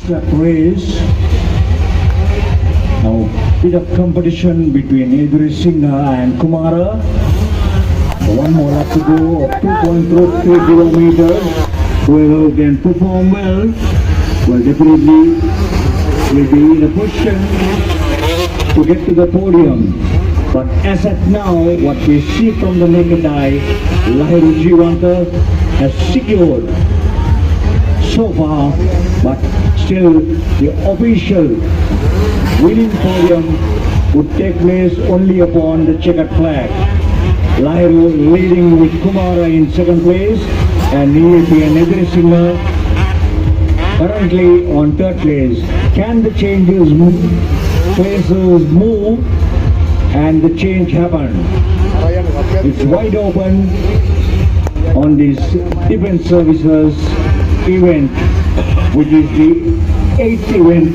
lap race. Now, bit of competition between Idris Singha and Kumara. One more lap to go of 2.3 kilometers. Whoever can perform well will definitely will be in a position to get to the podium. But as at now, what we see from the naked eye, Lahiru Jivanta has secured so far, but still the official winning podium would take place only upon the checkered flag. Lahiru leading with Kumara in second place and EAP and Idris Singha currently on third place. Can the places move and the change happen? It's wide open on this Defence Services event, which is the 8th event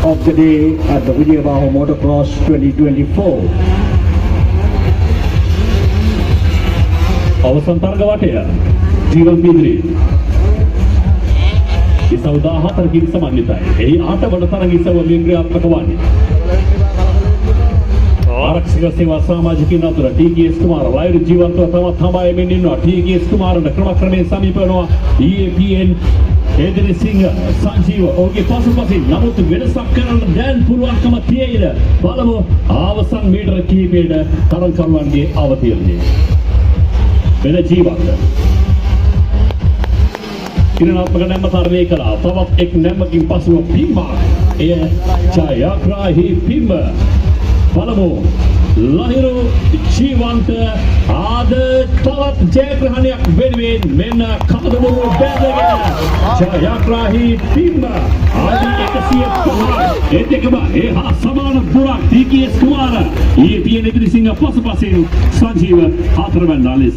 of the day at the Vijayabahu Motocross 2024. අවසන් තරග වටය ජීවන් පීද්‍රී ඉසව 14කින් සමන්විතයි. එහි 8 වන තරග ඉසව වික්‍රියාත්මක වන්නේ. ආරක්ෂක සේවා සමාජිකින් අතර ටීකීඑස් කුමාර ලයිර් ජීවන්තව තවත් හඹායමින් ඉන්නවා. ටීකීඑස් කුමාරට ක්‍රමක්‍රමයෙන් සමීප වෙනවා. EAPN Idris Singha සංජීව ඔහුගේ පසුපසින් නමුත් වෙනසක් කරන්න දැන් පුළුවන්කම තියෙයිද? බලමු අවසන් මීටර කිහිපයකට තරගකරුවන්ගේ අවතීර්ණය. වෙන ජීවන්ත කිරණාත්මක නැම්ම තරණය කළා. තවත් එක් නැම්මකින් පසුව පිම්මා එය ජයග්‍රාහී පිම්ම. බලමු ලහිරු ජීවන්ත ආද තවත් ජයග්‍රහණයක් වෙනුවෙන් මෙන්න කඳවුරු බැඳගෙන ජයග්‍රාහී පිම්ම ආදී 105 ඒ දෙකම ඒ හා සමාන පුරක් ටීකීඑස් කුමාර EAPN Idris Singha පසුපසින් සංජීව හතරවැන්නා ලෙස